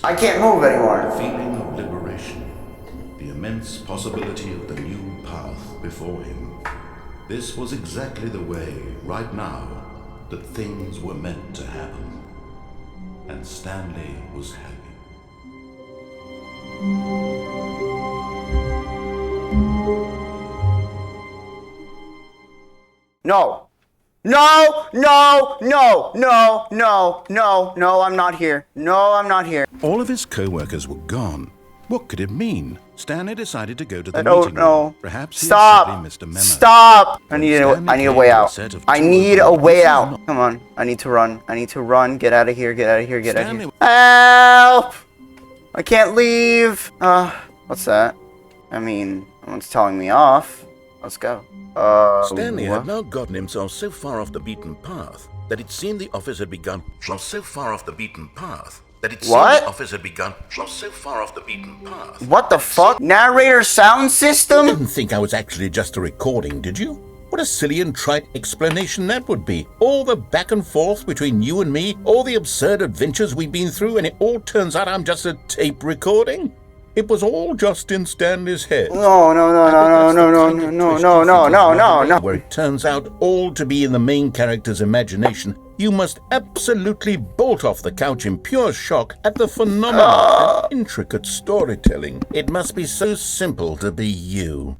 I can't move anymore. The feeling of liberation, the immense possibility of the new path before him. This was exactly the way, right now, that things were meant to happen. And Stanley was happy. No. No, no, no, no, no, no, no, I'm not here. No, I'm not here. All of his co-workers were gone. What could it mean? Stanley decided to go to the I don't meeting know. room. Perhaps he Stop. had simply missed a memo. Stop. I When need Stanley a came way to a out. set of I two need a openings, way this is out. not- Come on. I need to run. I need to run. Get out of here. Get out of here. Get out of here. Stanley- Help! I can't leave. What's that? I mean, someone's telling me off. Let's go. Stanley what? had now gotten himself so far off the beaten path that it seemed the office had begun. What the fuck? Narrator sound system? Didn't think I was actually just a recording, did you? What a silly and trite explanation that would be. All the back and forth between you and me, all the absurd adventures we've been through, and it all turns out I'm just a tape recording? It was all just in Stanley's head. No, no, no, no, no, no, no, no, no, no, no, no, no, no. Where it turns out all to be in the main character's imagination, you must absolutely bolt off the couch in pure shock at the phenomenal and intricate storytelling. It must be so simple to be you.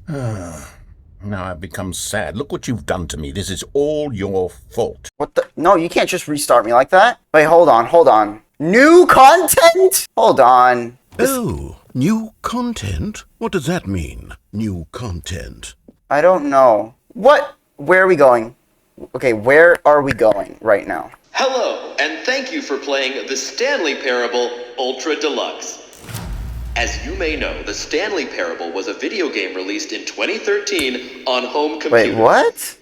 Now I've become sad. Look what you've done to me. This is all your fault. What the? No, you can't just restart me like that. Wait, hold on, hold on. New content? Hold on. Oh, new content? What does that mean, new content? I don't know. What? Where are we going? Okay, where are we going right now? Hello, and thank you for playing the Stanley Parable Ultra Deluxe. As you may know, the Stanley Parable was a video game released in 2013 on home computers. Wait, what?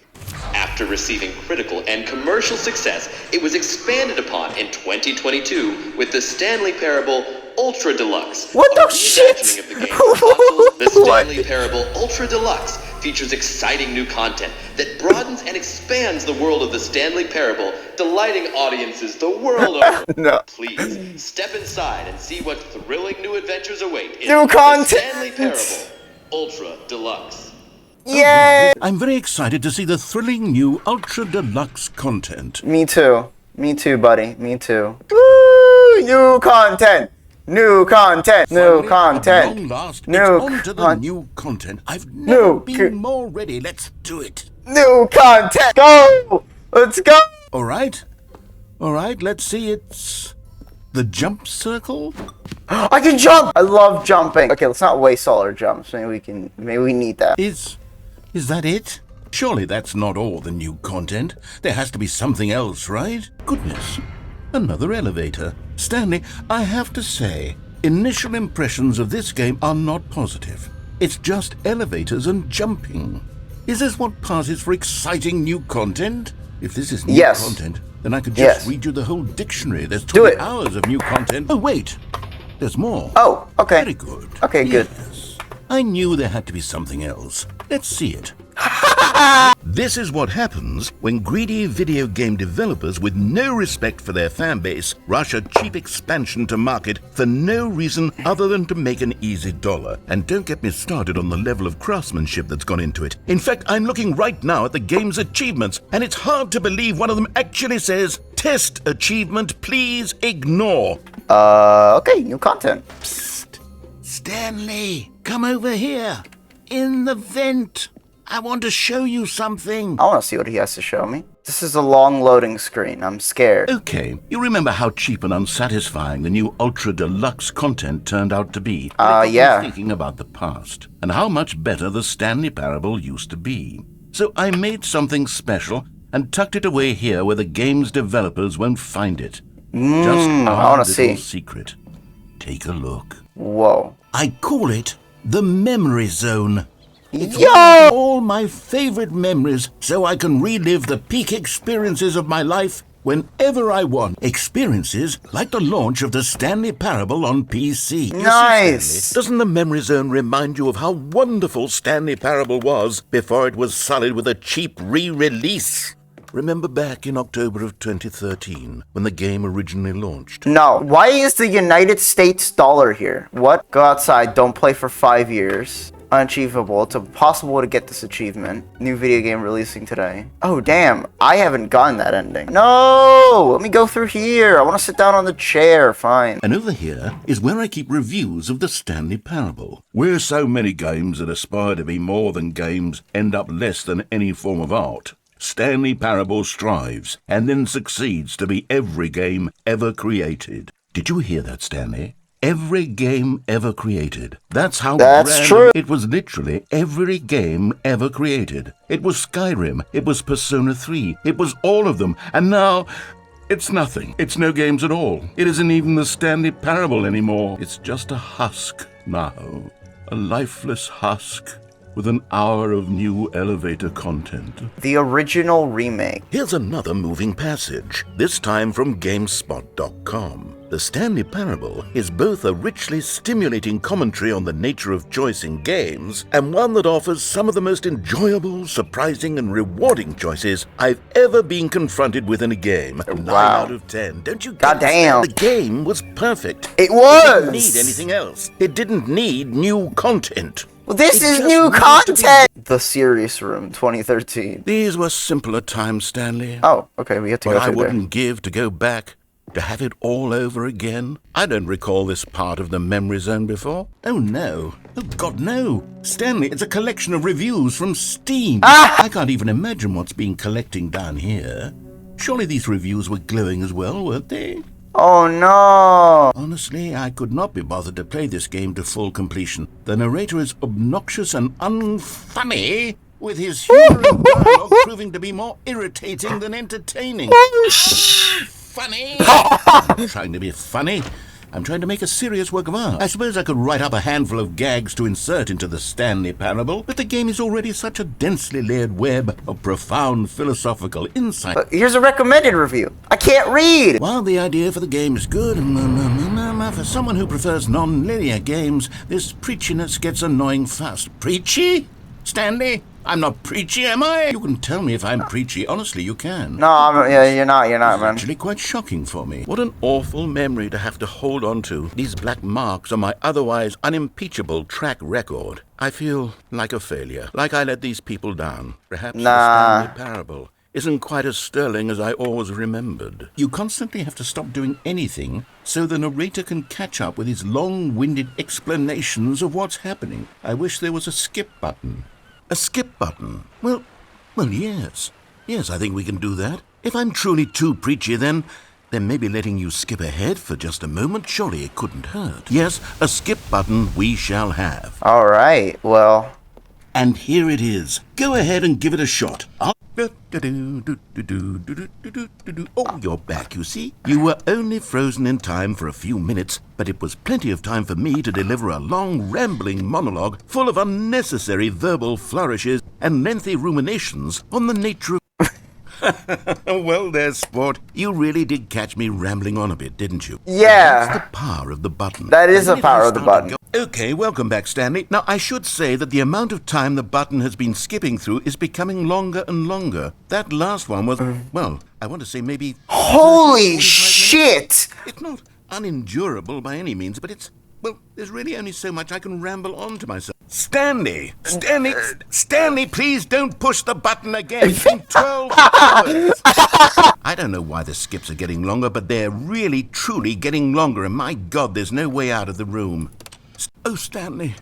After receiving critical and commercial success, it was expanded upon in 2022 with the Stanley Parable Ultra Deluxe. What the a shit? reimagining of the game for consoles. The What? Stanley Parable Ultra Deluxe features exciting new content that broadens and expands the world of the Stanley Parable, delighting audiences the world over. No. Please, step inside and see what thrilling new adventures await in New the content. Stanley Parable Ultra Deluxe. Yay! I'm very excited to see the thrilling new Ultra Deluxe content. Me too. Me too, buddy. Me too. Woo! New content. New content. New Finally, content. At long last, New it's on to the con- new content. I've never New been more ready. Let's do it. New content. Go! Let's go! All right, let's see. It's the jump circle. I can jump! I love jumping. Okay, let's not waste all our jumps. Maybe we need that. Is that it? Surely that's not all the new content. There has to be something else, right? Goodness, another elevator. Stanley, I have to say, initial impressions of this game are not positive. It's just elevators and jumping. Is this what passes for exciting new content? If this is new Yes. content, then I could just Yes. read you the whole dictionary. There's Do 20 it. hours of new content. Oh, wait. There's more. Oh, okay. Very good. Okay, good. Yes. I knew there had to be something else. Let's see it. This is what happens when greedy video game developers with no respect for their fan base rush a cheap expansion to market for no reason other than to make an easy dollar. And don't get me started on the level of craftsmanship that's gone into it. In fact, I'm looking right now at the game's achievements, and it's hard to believe one of them actually says, "Test achievement, please ignore." Okay, new content. Psst. Stanley, come over here. In the vent. I want to show you something. I want to see what he has to show me. This is a long loading screen. I'm scared. Okay, you remember how cheap and unsatisfying the new Ultra Deluxe content turned out to be? Yeah. Thinking about the past and how much better the Stanley Parable used to be. So I made something special and tucked it away here where the game's developers won't find it. Just I our wanna little see. secret. Take a look. Whoa. I call it the Memory Zone. It's Yo! one of all my favorite memories, so I can relive the peak experiences of my life whenever I want. Experiences like the launch of the Stanley Parable on PC. You see, Nice. Stanley, doesn't the Memory Zone remind you of how wonderful Stanley Parable was before it was sullied with a cheap re-release? Remember back in October of 2013, when the game originally launched? No. Why is the United States dollar here? What? Go outside. Don't play for 5 years. Unachievable. It's impossible to get this achievement. New video game releasing today. Oh, damn. I haven't gotten that ending. No! Let me go through here. I want to sit down on the chair. Fine. And over here is where I keep reviews of the Stanley Parable. Where so many games that aspire to be more than games end up less than any form of art, Stanley Parable strives and then succeeds to be every game ever created. Did you hear that, Stanley? Every game ever created. That's how That's true. It was literally every game ever created. It was Skyrim. It was Persona 3. It was all of them. And now, it's nothing. It's no games at all. It isn't even the Stanley Parable anymore. It's just a husk now. A lifeless husk with an hour of new elevator content. The original remake. Here's another moving passage, this time from GameSpot.com. The Stanley Parable is both a richly stimulating commentary on the nature of choice in games, and one that offers some of the most enjoyable, surprising, and rewarding choices I've ever been confronted with in a game. 9 out of 10. Don't you get it? Goddamn. The game was perfect. It was! It didn't need anything else. It didn't need new content. Well, this It is just new needs to content! The Serious Room 2013. These were simpler times, Stanley. Oh, okay, we have to What go I through there. wouldn't give to go back, to have it all over again. I don't recall this part of the memory zone before. Oh no. Oh God, no. Stanley, it's a collection of reviews from Steam. I can't even imagine what's been collecting down here. Surely these reviews were glowing as well, weren't they? Oh no! Honestly, I could not be bothered to play this game to full completion. The narrator is obnoxious and unfunny, with his humor and dialogue proving to be more irritating than entertaining. Funny! I'm not trying to be funny. I'm trying to make a serious work of art. I suppose I could write up a handful of gags to insert into the Stanley Parable, but the game is already such a densely layered web of profound philosophical insight. Here's a recommended review. I can't read! While the idea for the game is good, for someone who prefers non-linear games, this preachiness gets annoying fast. Preachy? Stanley? I'm not preachy, am I? You can tell me if I'm preachy. Honestly, you can. No, you're not, It's man. actually quite shocking for me. What an awful memory to have to hold on to. These black marks on my otherwise unimpeachable track record. I feel like a failure. Like I let these people down. Perhaps the Stanley Parable isn't quite as sterling as I always remembered. You constantly have to stop doing anything so the narrator can catch up with his long-winded explanations of what's happening. I wish there was a skip button. A skip button? Well, yes. Yes, I think we can do that. If I'm truly too preachy, then maybe letting you skip ahead for just a moment, surely it couldn't hurt. Yes, a skip button we shall have. Alright, well... And here it is. Go ahead and give it a shot. Oh, you're back, you see. You were only frozen in time for a few minutes, but it was plenty of time for me to deliver a long, rambling monologue full of unnecessary verbal flourishes and lengthy ruminations on the nature of... Well, there, sport. You really did catch me rambling on a bit, didn't you? Yeah. That's the power of the button. That is the Even if I power of the started button. Okay, welcome back, Stanley. Now, I should say that the amount of time the button has been skipping through is becoming longer and longer. That last one was, well, I want to say maybe... Holy 45 shit! minutes. It's not unendurable by any means, but it's... Well, there's really only so much I can ramble on to myself. Stanley, please don't push the button again. It's been 12 hours. I don't know why the skips are getting longer, but they're really, truly getting longer, and my God, there's no way out of the room. Oh, Stanley,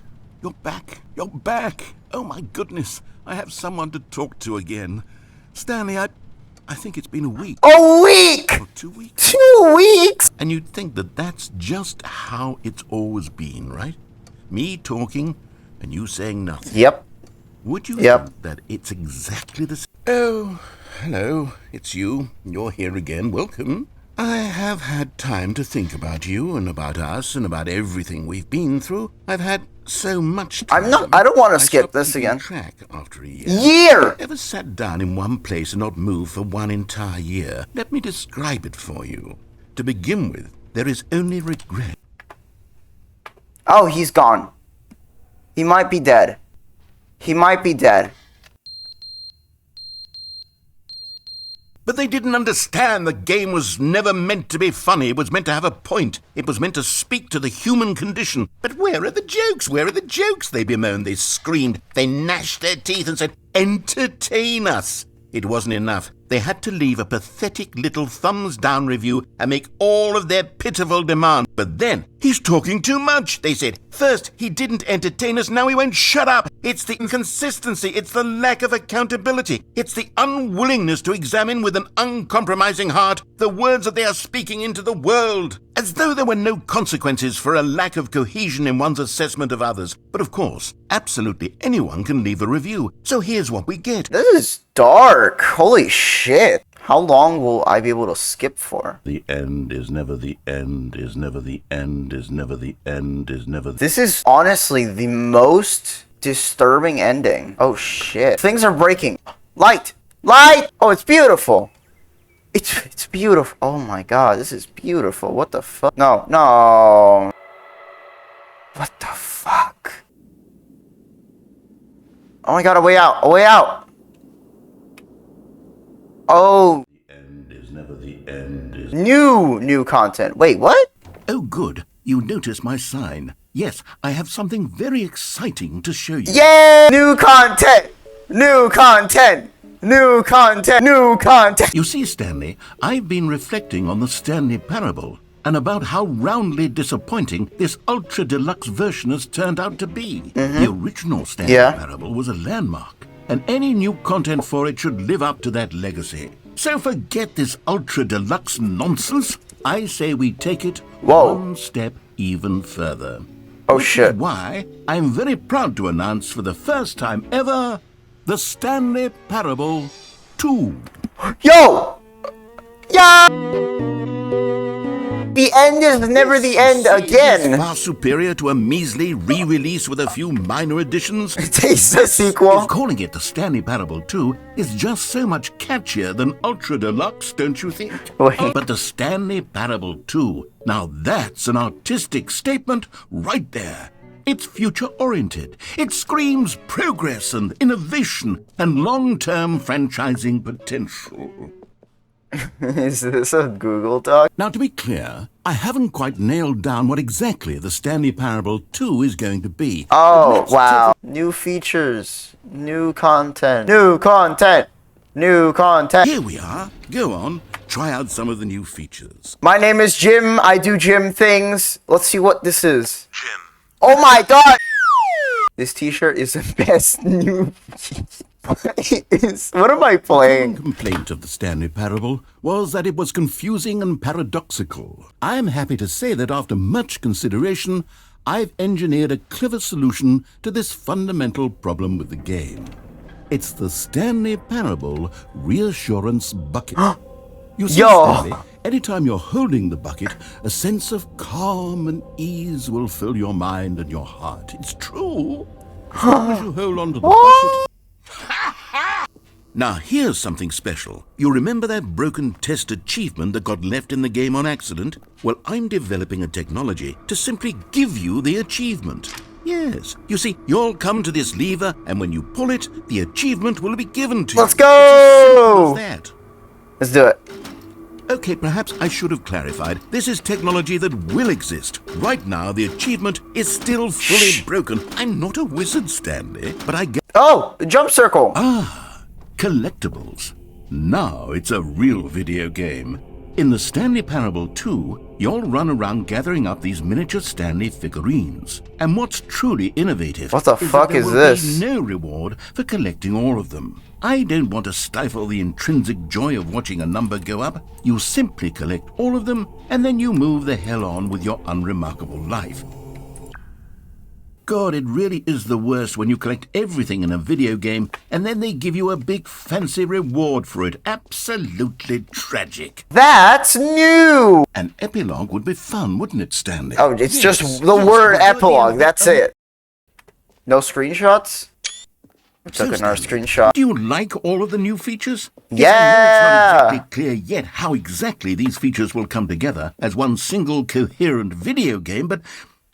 you're back. You're back. Oh, my goodness. I have someone to talk to again. Stanley, I think it's been a week. A week! Or 2 weeks. 2 weeks! And you'd think that that's just how it's always been, right? Me talking and you saying nothing. Yep. Would you Yep. think that it's exactly the same? Oh, hello. It's you. You're here again. Welcome. I have had time to think about you and about us and about everything we've been through. I've had so much time. I don't want to skip stopped this keeping again. track after a year. Year! Ever sat down in one place and not moved for one entire year? Let me describe it for you. To begin with, there is only regret. Oh, he's gone. He might be dead. He might be dead. But they didn't understand the game was never meant to be funny. It was meant to have a point. It was meant to speak to the human condition. But where are the jokes? Where are the jokes? They bemoaned, they screamed, they gnashed their teeth and said, entertain us. It wasn't enough. They had to leave a pathetic little thumbs-down review and make all of their pitiful demands. But then, he's talking too much, they said. First, he didn't entertain us, now he won't shut up. It's the inconsistency, it's the lack of accountability, it's the unwillingness to examine with an uncompromising heart the words that they are speaking into the world. As though there were no consequences for a lack of cohesion in one's assessment of others. But of course, absolutely anyone can leave a review. So here's what we get. This is dark. Holy shit. How long will I be able to skip for? The end is never the end, is never the end, is never the end, is never the... This is honestly the most disturbing ending. Oh shit. Things are breaking. Light! Light! Oh, it's beautiful. It's beautiful. Oh my god, this is beautiful. What the fuck? No, no. What the fuck? Oh my god, a way out. A way out. Oh. The end is never the end, is... New content. Wait, what? Oh, good. You notice my sign. Yes, I have something very exciting to show you. Yeah! New content! New content! New content! New content! You see, Stanley, I've been reflecting on the Stanley Parable and about how roundly disappointing this Ultra Deluxe version has turned out to be. The original Stanley Parable was a landmark, and any new content for it should live up to that legacy. So forget this Ultra Deluxe nonsense. I say we take it one step even further. Oh, Which shit. is why I'm very proud to announce for the first time ever the Stanley Parable 2. Yo! Yeah! The end is never the end again. Far superior to a measly re-release with a few minor additions. Taste the sequel. Calling it the Stanley Parable 2 is just so much catchier than Ultra Deluxe, don't you think? Wait. But the Stanley Parable 2, now that's an artistic statement right there. It's future-oriented. It screams progress and innovation and long-term franchising potential. Is this a Google Doc? Now, to be clear, I haven't quite nailed down what exactly the Stanley Parable 2 is going to be. Oh, wow. New features. New content. New content. New content. Here we are. Go on. Try out some of the new features. My name is Jim. I do Jim things. Let's see what this is. Jim. Oh my god! This t-shirt is the best new... What am I playing? One complaint of the Stanley Parable was that it was confusing and paradoxical. I'm happy to say that after much consideration, I've engineered a clever solution to this fundamental problem with the game. It's the Stanley Parable Reassurance Bucket. You see, Stanley, anytime you're holding the bucket, a sense of calm and ease will fill your mind and your heart. It's true. As long as you hold on to the bucket. Now, here's something special. You remember that broken test achievement that got left in the game on accident? Well, I'm developing a technology to simply give you the achievement. Yes. You see, you'll come to this lever, and when you pull it, the achievement will be given to you. Let's go! It's as simple as that. Let's do it. Okay, perhaps I should have clarified. This is technology that will exist. Right now, the achievement is still fully broken. I'm not a wizard, Stanley, but I get... Oh, the jump circle. Collectibles. Now it's a real video game. In the Stanley Parable 2, you'll run around gathering up these miniature Stanley figurines. And what's truly innovative What the fuck is this? There will be no reward for collecting all of them. I don't want to stifle the intrinsic joy of watching a number go up. You simply collect all of them, and then you move the hell on with your unremarkable life. God, it really is the worst when you collect everything in a video game and then they give you a big fancy reward for it. Absolutely tragic. That's new. An epilogue would be fun, wouldn't it, Stanley? Oh, it's just the word epilogue. That's it. No screenshots? Took another screenshot. Do you like all of the new features? Yeah. Yes, I know it's not exactly clear yet how exactly these features will come together as one single coherent video game, but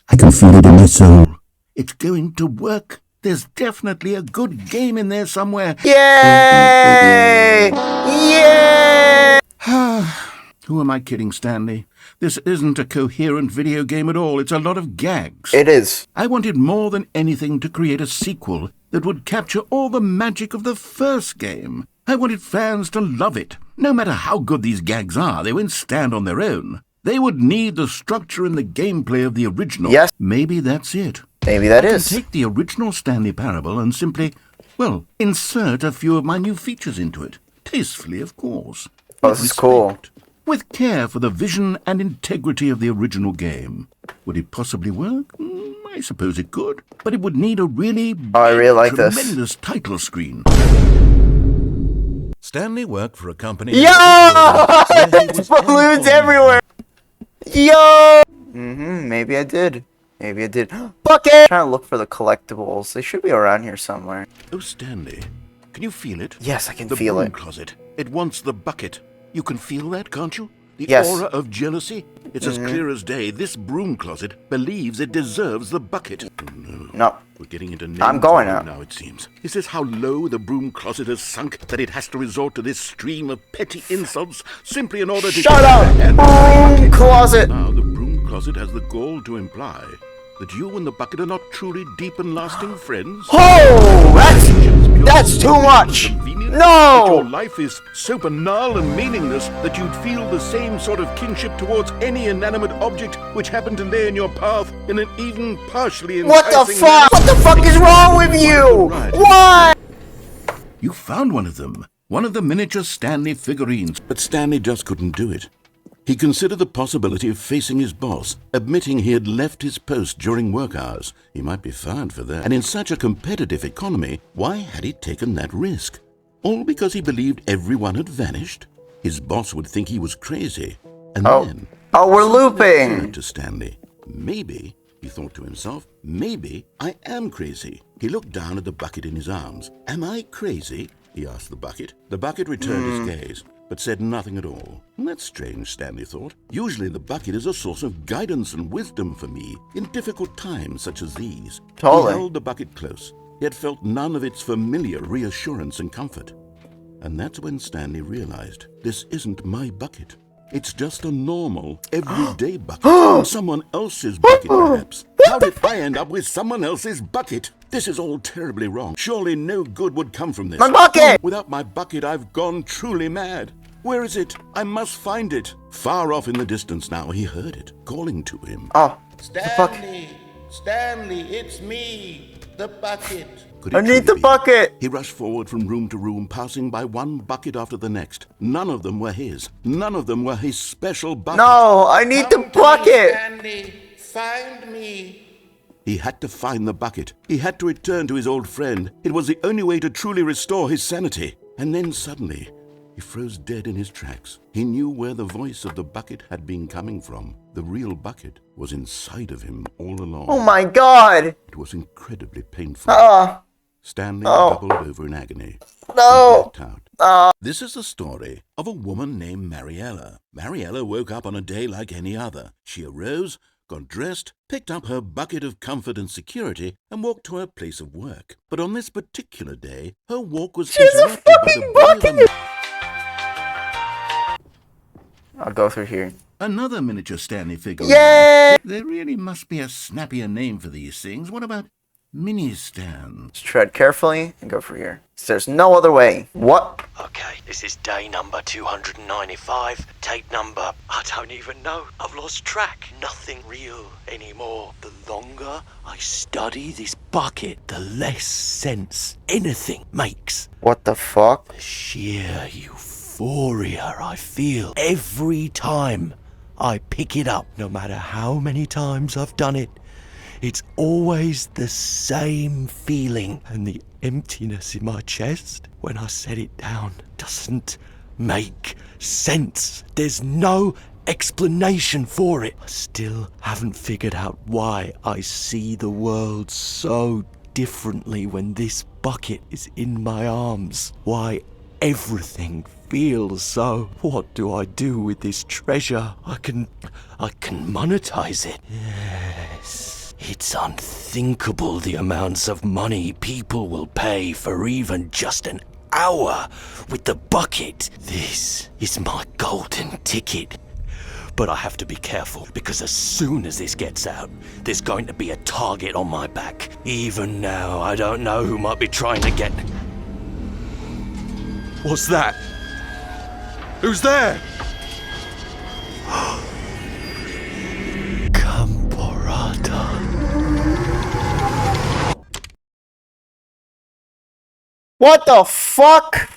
I can feel it in my soul. It's going to work. There's definitely a good game in there somewhere. Yay! Yay! Who am I kidding, Stanley? This isn't a coherent video game at all. It's a lot of gags. It is. I wanted more than anything to create a sequel that would capture all the magic of the first game. I wanted fans to love it. No matter how good these gags are, they won't stand on their own. They would need the structure and the gameplay of the original. Yes. Maybe that's it. Maybe that I is. can take the original Stanley Parable and simply, well, insert a few of my new features into it. Tastefully, of course. Oh, With this is cool. respect. With care for the vision and integrity of the original game. Would it possibly work? I suppose it could. But it would need a really I really like this. tremendous title screen. Stanley worked for a company... Yo! There's balloons everywhere! Yo! Maybe I did. Maybe I did. Bucket! Trying to look for the collectibles. They should be around here somewhere. Oh, Stanley, can you feel it? Yes, I can the feel broom it. closet. It wants the bucket. You can feel that, can't you? The Yes. aura of jealousy. It's as clear as day. This broom closet believes it deserves the bucket. Oh, no. No. We're getting into I'm going name-calling out. now, it seems. Is this how low the broom closet has sunk that it has to resort to this stream of petty insults simply in order to... Shut up! Broom closet! Now the broom closet has the gall to imply that you and the bucket are not truly deep and lasting friends. Oh! That's too much! That your No! life is so banal and meaningless that you'd feel the same sort of kinship towards any inanimate object which happened to lay in your path in an even partially What the enticing fuck? What the fuck is wrong with you? What? You found one of them. One of the miniature Stanley figurines. But Stanley just couldn't do it. He considered the possibility of facing his boss, admitting he had left his post during work hours. He might be fired for that. And in such a competitive economy, why had he taken that risk? All because he believed everyone had vanished? His boss would think he was crazy. And then... Oh, we're something looping! occurred to Stanley. Maybe, he thought to himself, maybe I am crazy. He looked down at the bucket in his arms. Am I crazy? He asked the bucket. The bucket returned his gaze, but said nothing at all. That's strange, Stanley thought. Usually the bucket is a source of guidance and wisdom for me in difficult times such as these. Totally. He held the bucket close, yet felt none of its familiar reassurance and comfort. And that's when Stanley realized, this isn't my bucket. It's just a normal, everyday bucket. Someone else's bucket, perhaps. How did I end up with someone else's bucket? This is all terribly wrong. Surely no good would come from this. My bucket! Without my bucket, I've gone truly mad. Where is it? I must find it. Far off in the distance now, he heard it, calling to him. Oh, Stanley! Stanley, it's me! The bucket! Could it I need truly the be? bucket! He rushed forward from room to room, passing by one bucket after the next. None of them were his. None of them were his special bucket. No, I need the Come to me, bucket! Stanley! Find me! He had to find the bucket. He had to return to his old friend. It was the only way to truly restore his sanity. And then suddenly, he froze dead in his tracks. He knew where the voice of the bucket had been coming from. The real bucket was inside of him all along. Oh my god! It was incredibly painful. Stanley doubled over in agony. No! He blacked out. This is the story of a woman named Mariella. Mariella woke up on a day like any other. She arose, got dressed, picked up her bucket of comfort and security, and walked to her place of work. But on this particular day, her walk was interrupted by the body of I'll go through here. another miniature Stanley figure. Yay! There really must be a snappier name for these things. What about mini stands? Just tread carefully and go through here. There's no other way. What? Okay, this is day number 295, tape number, I don't even know, I've lost track. Nothing real anymore. The longer I study this bucket, the less sense anything makes. What the fuck? The sheer euphoria I feel every time I pick it up, no matter how many times I've done it. It's always the same feeling, and the emptiness in my chest when I set it down doesn't make sense. There's no explanation for it. I still haven't figured out why I see the world so differently when this bucket is in my arms. Why everything feels so. What do I do with this treasure? I can monetize it. Yes. It's unthinkable the amounts of money people will pay for even just an hour with the bucket. This is my golden ticket. But I have to be careful, because as soon as this gets out, there's going to be a target on my back. Even now, I don't know who might be trying to get... What's that? Who's there? Camporata. What the fuck?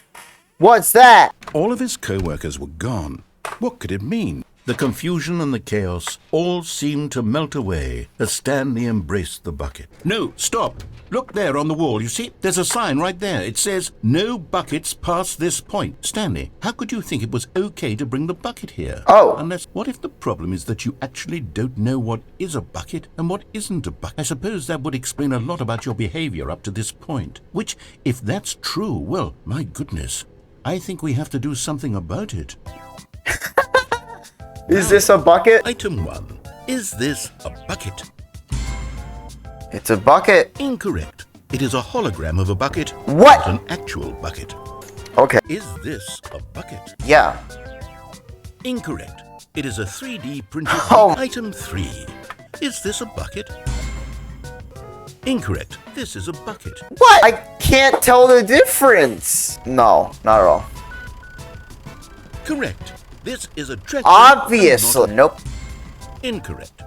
What's that? All of his co-workers were gone. What could it mean? The confusion and the chaos all seemed to melt away as Stanley embraced the bucket. No, stop. Look there on the wall. You see? There's a sign right there. It says, "No buckets past this point." Stanley, how could you think it was okay to bring the bucket here? Oh. Unless, what if the problem is that you actually don't know what is a bucket and what isn't a bucket? I suppose that would explain a lot about your behavior up to this point. Which, if that's true, well, my goodness, I think we have to do something about it. Is this a bucket? Item 1. Is this a bucket? It's a bucket. Incorrect. It is a hologram of a bucket. What? Not an actual bucket. Okay. Is this a bucket? Yeah. Incorrect. It is a 3D printed Oh. Item 3. Is this a bucket? Incorrect. This is a bucket. What? I can't tell the difference. No, not at all. Correct. This is a treasure. Obviously. Nope. Incorrect.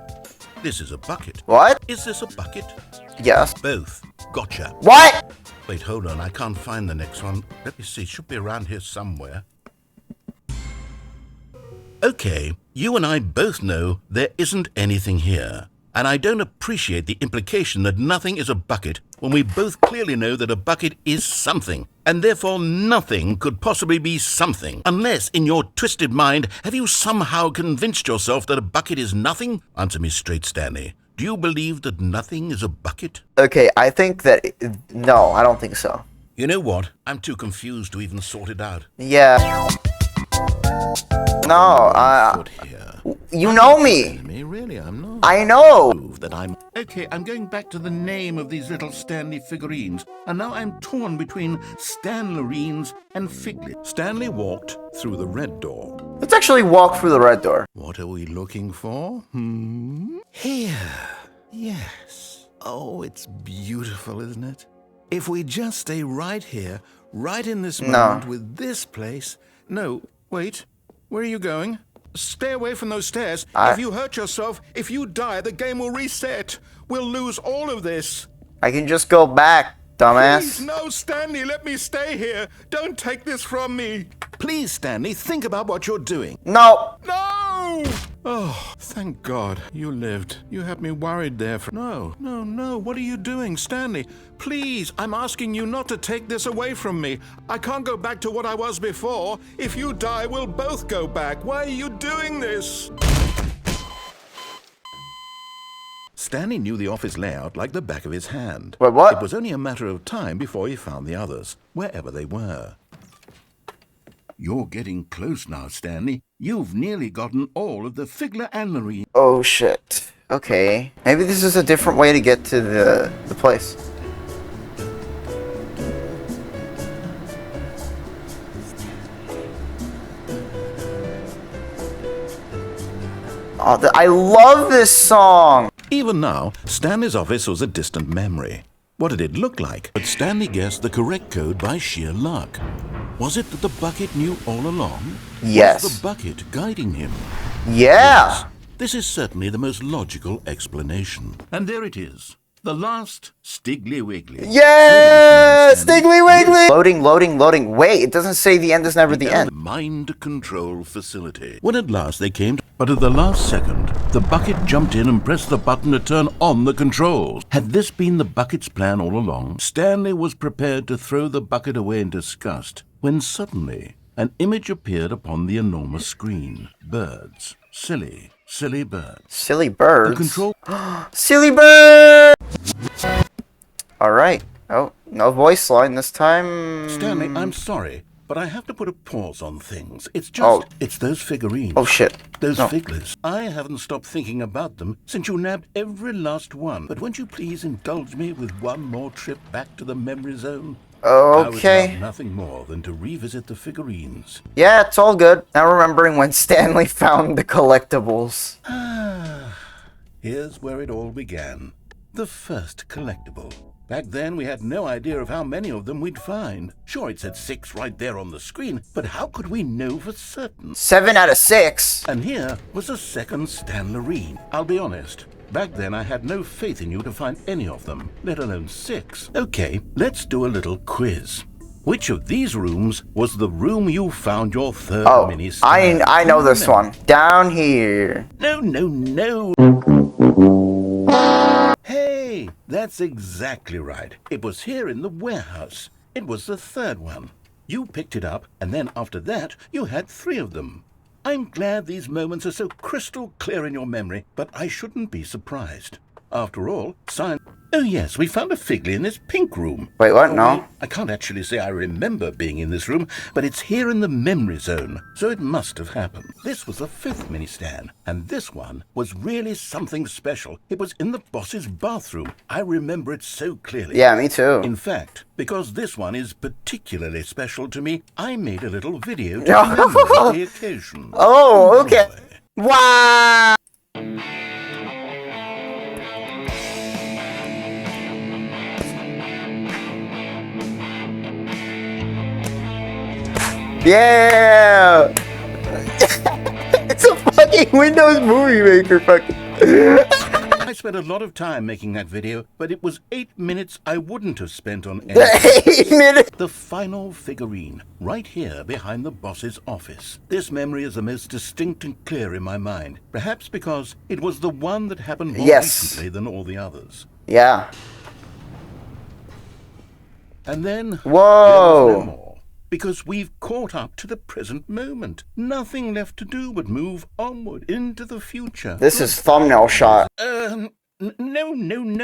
This is a bucket. What? Is this a bucket? Yes. Both. Gotcha. What? Wait, hold on. I can't find the next one. Let me see. It should be around here somewhere. Okay, you and I both know there isn't anything here. And I don't appreciate the implication that nothing is a bucket when we both clearly know that a bucket is something. And therefore nothing could possibly be something. Unless, in your twisted mind, have you somehow convinced yourself that a bucket is nothing? Answer me straight, Stanley. Do you believe that nothing is a bucket? Okay, I think that... No, I don't think so. You know what? I'm too confused to even sort it out. Yeah. No, Put here. you know me. Me, really, I'm not. I know. Prove that I'm... Okay, I'm going back to the name of these little Stanley figurines, and now I'm torn between Stanlerines and Figlet. Stanley walked through the red door. Let's actually walk through the red door. What are we looking for? Here. Yes. Oh, it's beautiful, isn't it? If we just stay right here, right in this moment with this place... No, wait. Where are you going? Stay away from those stairs. If you hurt yourself, if you die, the game will reset. We'll lose all of this. I can just go back, dumbass. Please, no, Stanley, let me stay here. Don't take this from me. Please, Stanley, think about what you're doing. No. No! Oh, thank God you lived. You had me worried there for... No. What are you doing, Stanley? Please, I'm asking you not to take this away from me. I can't go back to what I was before. If you die, we'll both go back. Why are you doing this? Stanley knew the office layout like the back of his hand. Wait, what? It was only a matter of time before he found the others, wherever they were. You're getting close now, Stanley. You've nearly gotten all of the Figler and Marine. Oh, shit. Okay. Maybe this is a different way to get to the place. Oh, I love this song! Even now, Stanley's office was a distant memory. What did it look like? But Stanley guessed the correct code by sheer luck. Was it that the bucket knew all along? Yes. Was the bucket guiding him? Yeah! Yes. This is certainly the most logical explanation. And there it is. The last Stiggly Wiggly. Yeah! Stiggly Wiggly! Loading. Wait, it doesn't say the end is never the end. Mind control facility. When at last they came, but at the last second, the bucket jumped in and pressed the button to turn on the controls. Had this been the bucket's plan all along, Stanley was prepared to throw the bucket away in disgust, when suddenly an image appeared upon the enormous screen. Birds. Silly birds. Silly birds? The control... Silly bird! Alright. Oh, no voice line this time. Stanley, I'm sorry, but I have to put a pause on things. It's just... It's those figurines. Oh, shit. Those Figlers. I haven't stopped thinking about them since you nabbed every last one. But won't you please indulge me with one more trip back to the memory zone? I would Okay. love nothing more than to revisit the figurines. Yeah, it's all good. Now remembering when Stanley found the collectibles. Here's where it all began. The first collectible. Back then, we had no idea of how many of them we'd find. Sure, it said 6 right there on the screen, but how could we know for certain? 7 out of 6. And here was a second Stanlerine. I'll be honest, back then I had no faith in you to find any of them, let alone 6. Okay, let's do a little quiz. Which of these rooms was the room you found your third Oh, mini star? I know this one. Down here. No. Hey, that's exactly right. It was here in the warehouse. It was the third one. You picked it up, and then after that, you had 3 of them. I'm glad these moments are so crystal clear in your memory, but I shouldn't be surprised. After all, science... Oh yes, we found a Figley in this pink room. Wait, what? No. I can't actually say I remember being in this room, but it's here in the memory zone, so it must have happened. This was the 5th mini stand, and this one was really something special. It was in the boss's bathroom. I remember it so clearly. Yeah, me too. In fact, because this one is particularly special to me, I made a little video to commemorate the occasion. Oh, okay. Enjoy. Wow. Yeah! It's a fucking Windows Movie Maker fucking... I spent a lot of time making that video, but it was 8 minutes I wouldn't have spent on The editing. 8 minutes! The final figurine, right here behind the boss's office. This memory is the most distinct and clear in my mind, perhaps because it was the one that happened more Yes. recently than all the others. Yeah. And then Whoa. there was no more. Because we've caught up to the present moment. Nothing left to do but move onward into the future. This is thumbnail shot. No.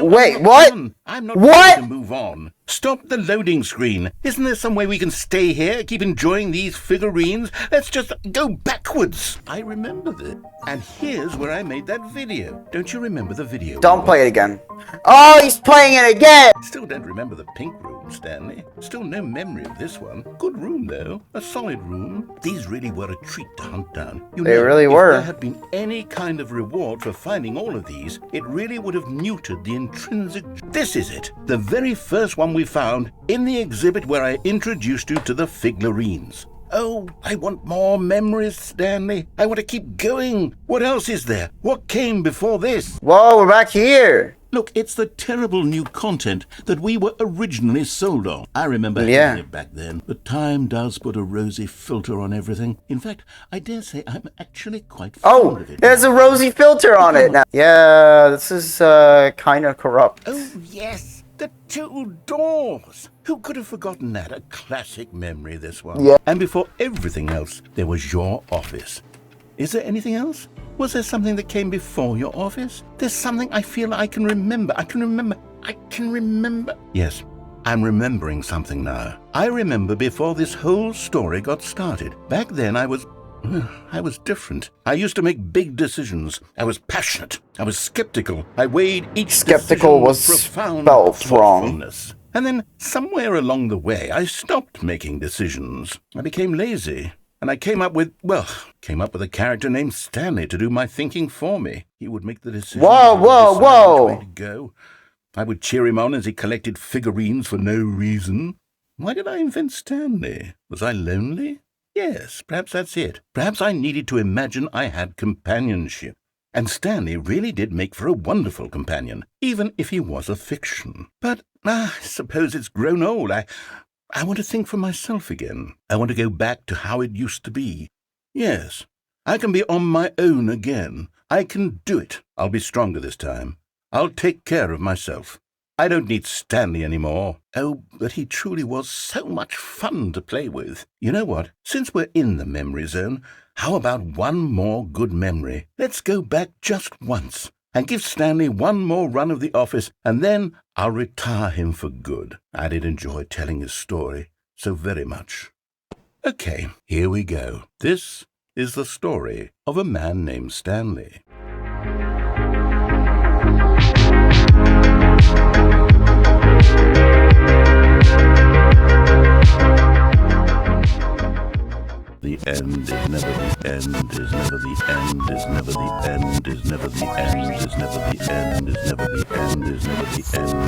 Wait, I'm not what? done. I'm not What? going to move on. Stop the loading screen. Isn't there some way we can stay here, keep enjoying these figurines? Let's just go backwards. I remember this. And here's where I made that video. Don't you remember the video? Don't play it again. Oh, he's playing it again! Still don't remember the pink room, Stanley. Still no memory of this one. Good room, though. A solid room. These really were a treat to hunt down. You They know, really if were. there had been any kind of reward for finding all of these, it really would have neutered the intrinsic... This is it. The very first one we found in the exhibit where I introduced you to the figurines. Oh, I want more memories, Stanley. I want to keep going. What else is there? What came before this? Whoa, we're back here. Look, it's the terrible new content that we were originally sold on. I remember Yeah. hating it back then, but time does put a rosy filter on everything. In fact, I dare say I'm actually quite fond Oh, of it. there's a rosy filter on it now. Yeah, this is kind of corrupt. Oh, yes, the 2 doors. Who could have forgotten that? A classic memory, this one. Yeah. And before everything else, there was your office. Is there anything else? Was there something that came before your office? There's something I feel I can remember. I can remember. Yes, I'm remembering something now. I remember before this whole story got started. Back then I was different. I used to make big decisions. I was passionate. I was skeptical. I weighed each Skeptical decision was with profound spelled wrong. thoughtfulness. And then somewhere along the way, I stopped making decisions. I became lazy. And I came up with a character named Stanley to do my thinking for me. He would make the decision. Whoa, whoa, decide whoa. which way to go. I would cheer him on as he collected figurines for no reason. Why did I invent Stanley? Was I lonely? Yes, perhaps that's it. Perhaps I needed to imagine I had companionship. And Stanley really did make for a wonderful companion, even if he was a fiction. But I suppose it's grown old. I want to think for myself again. I want to go back to how it used to be. Yes, I can be on my own again. I can do it. I'll be stronger this time. I'll take care of myself. I don't need Stanley anymore. Oh, but he truly was so much fun to play with. You know what? Since we're in the memory zone, how about one more good memory? Let's go back just once and give Stanley one more run of the office, and then I'll retire him for good. I did enjoy telling his story so very much. Okay, here we go. This is the story of a man named Stanley. the end, is never the end, is never the end, is never the end, is never the end, is never the end, is never the end, is never the end.